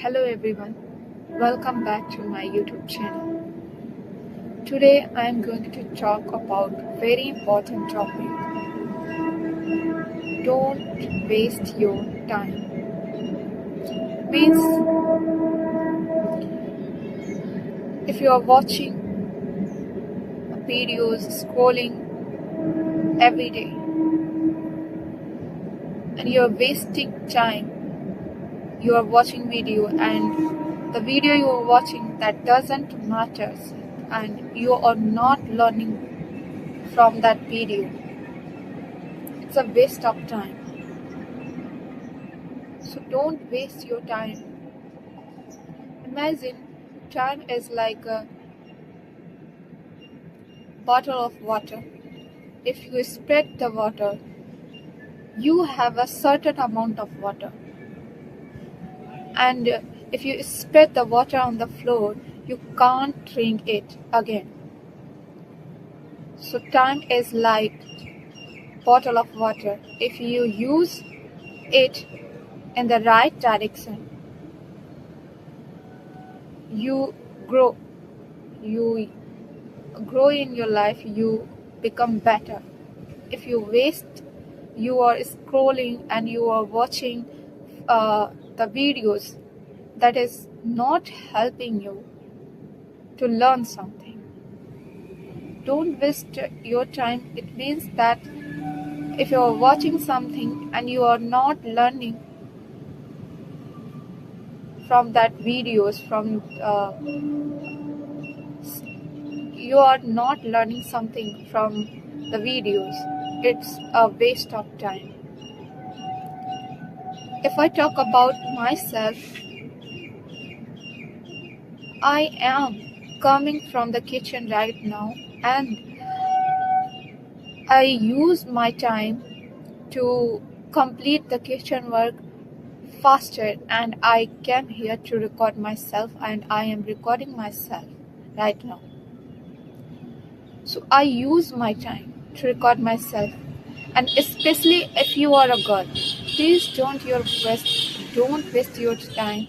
Hello everyone, welcome back to my YouTube channel. Today I am going to talk about very important topic. Don't waste your time. Means if you are watching videos, scrolling every day and you are wasting time, you are watching video and the video you are watching that doesn't matter and you are not learning from that video. It's a waste of time. So don't waste your time. Imagine time is like a bottle of water. If you spread the water, you have a certain amount of water. And if you spread the water on the floor, you can't drink it again. So time is like bottle of water. If you use it in the right direction, you grow. You grow in your life, you become better. If you waste, you are scrolling and you are watching the videos that is not helping you to learn something. Don't waste your time. It means that if you are watching something and you are not learning from that videos, you are not learning something from the videos, it's a waste of time. If I talk about myself, I am coming from the kitchen right now and I use my time to complete the kitchen work faster, and I came here to record myself and I am recording myself right now. So I use my time to record myself, and especially if you are a girl, please don't waste your time.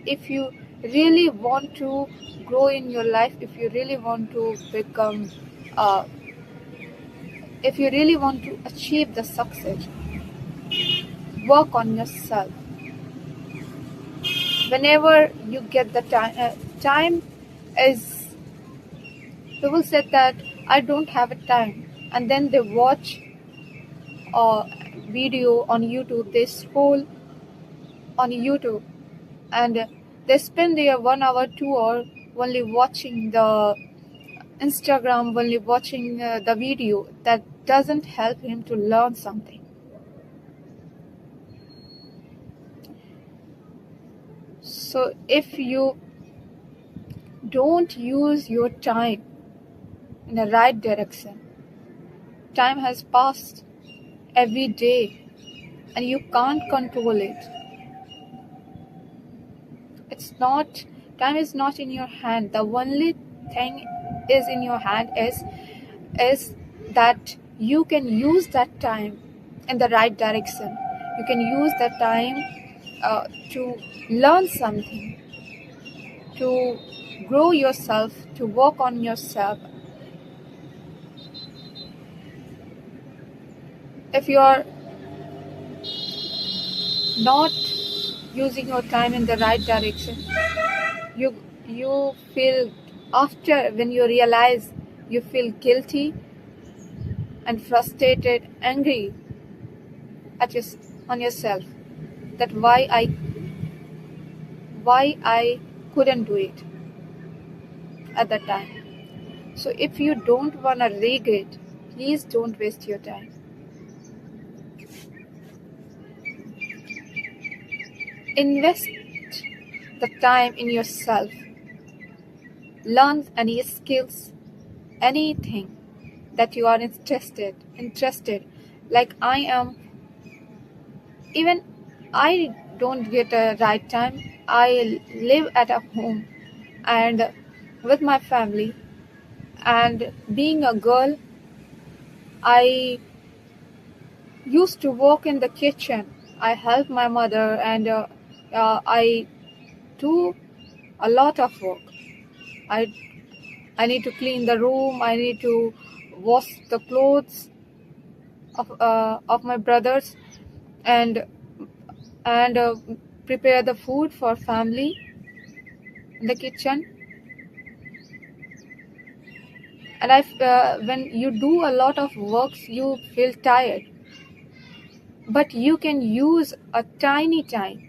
If you really want to grow in your life, if you really want to become if you really want to achieve the success, work on yourself. Whenever you get the time is, people said that I don't have a time, and then they watch a video on YouTube, they scroll on YouTube, and they spend their 1 hour, 2 hour only watching the Instagram, only watching the video that doesn't help him to learn something. So if you don't use your time in the right direction, time has passed every day and you can't control it. Time is not in your hand. The only thing is in your hand is that you can use that time in the right direction. You can use that time to learn something, to grow yourself, to work on yourself. If you are not using your time in the right direction, you feel, after when you realize, you feel guilty and frustrated, angry on yourself, that why I couldn't do it at that time. So if you don't want to regret, please don't waste your time. Invest the time in yourself. Learn any skills, anything that you are interested. Like I am. Even I don't get a right time. I live at a home and with my family, and being a girl, I used to work in the kitchen. I help my mother, and I do a lot of work. I I need to clean the room. I need to wash the clothes of my brothers, and and prepare the food for family in the kitchen. And when you do a lot of works, you feel tired. But you can use a tiny time.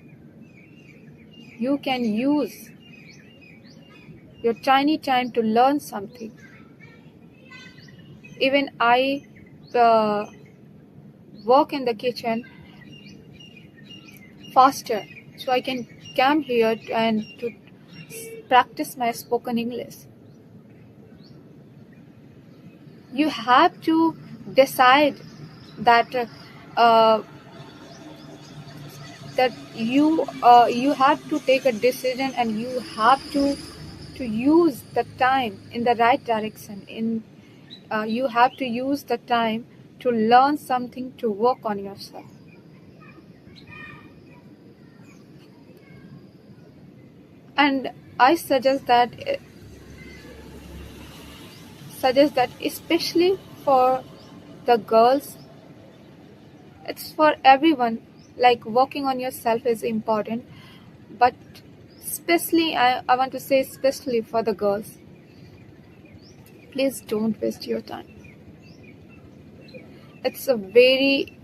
You can use your tiny time to learn something. Even I uh, work in the kitchen faster, so I can come here and to practice my spoken English. You have to decide that uh, you have to take a decision, and you have to use the time in the right direction. You have to use the time to learn something, to work on yourself. And I suggest that especially for the girls, it's for everyone. Like, working on yourself is important, but especially I want to say, especially for the girls, please don't waste your time. It's a very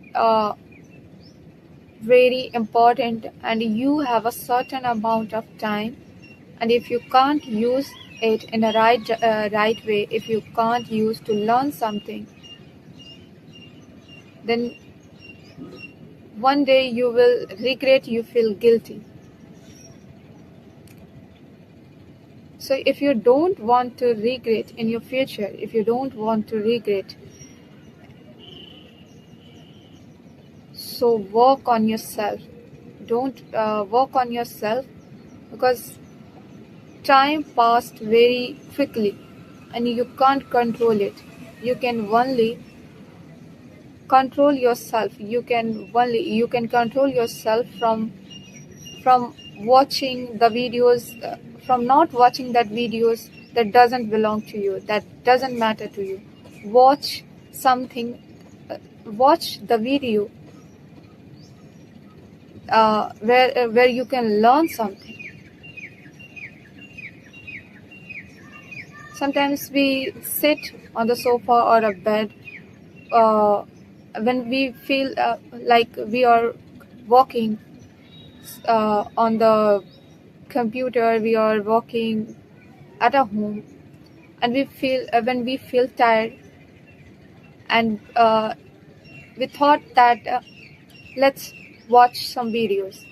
important, and you have a certain amount of time. And if you can't use it in a right way, if you can't use to learn something, then one day you will regret, you feel guilty. So if you don't want to regret in your future, if you don't want to regret, so work on yourself. Don't work on yourself, because time passed very quickly and you can't control it. You can only control yourself. You can control yourself from watching the videos, from not watching that videos that doesn't belong to you, that doesn't matter to you. Watch something, watch the video where you can learn something. Sometimes we sit on the sofa or a bed uh, when we feel like we are walking on the computer, we are walking at a home, and we feel when we feel tired, and we thought that let's watch some videos.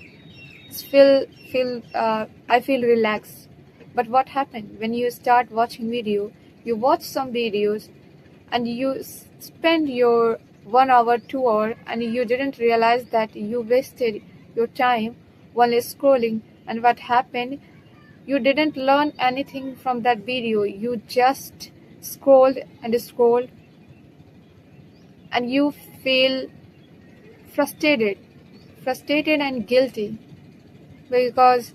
I feel relaxed. But what happened when you start watching video? You watch some videos, and you spend your 1 hour, 2 hour, and you didn't realize that you wasted your time while scrolling. And what happened? You didn't learn anything from that video. You just scrolled and scrolled, and you feel frustrated, frustrated and guilty, because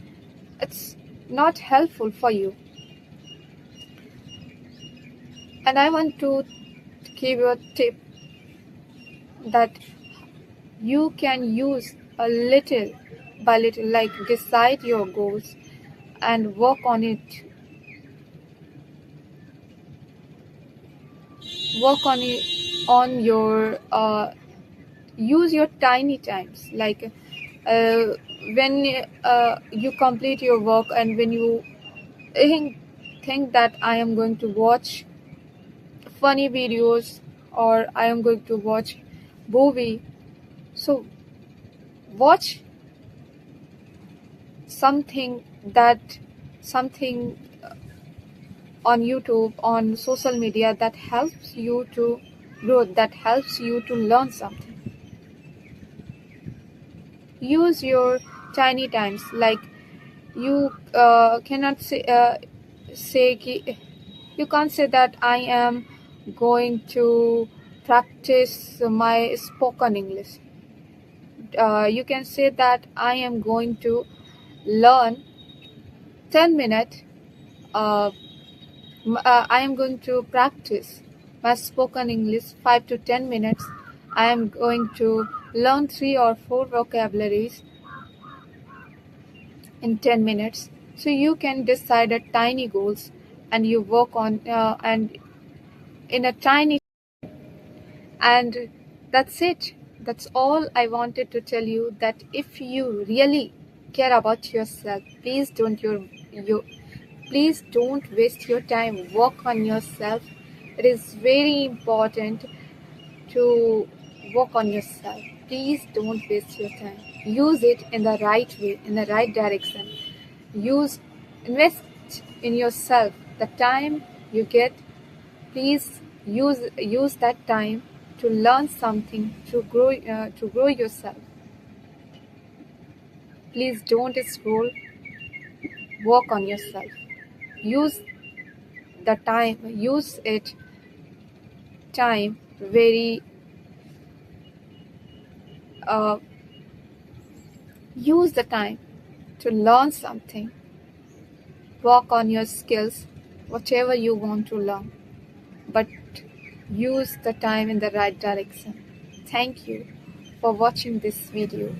it's not helpful for you. And I want to give you a tip that you can use a little by little, like decide your goals and work on it. Work on it, on your use your tiny times, like uh, when you complete your work, and when you think that I am going to watch funny videos, or I am going to watch movie, so watch something that something on YouTube, on social media, that helps you to grow, that helps you to learn something. Use your tiny times, like you cannot you can't say that I am going to practice my spoken English. You can say that I am going to learn 10 minutes, uh, I am going to practice my spoken English 5 to 10 minutes. I am going to learn 3 or 4 vocabularies in 10 minutes. So you can decide a tiny goals and you work on and in a tiny, and that's it. That's all I wanted to tell you, that if you really care about yourself, please don't waste your time. Work on yourself. It is very important to work on yourself. Please don't waste your time. Use it in the right way, in the right direction. Invest in yourself. The time you get, please use that time to learn something, to grow yourself. Please don't scroll. Work on yourself. Use the time. Use it time very. Uh, Use the time to learn something. Work on your skills, whatever you want to learn, but use the time in the right direction. Thank you for watching this video.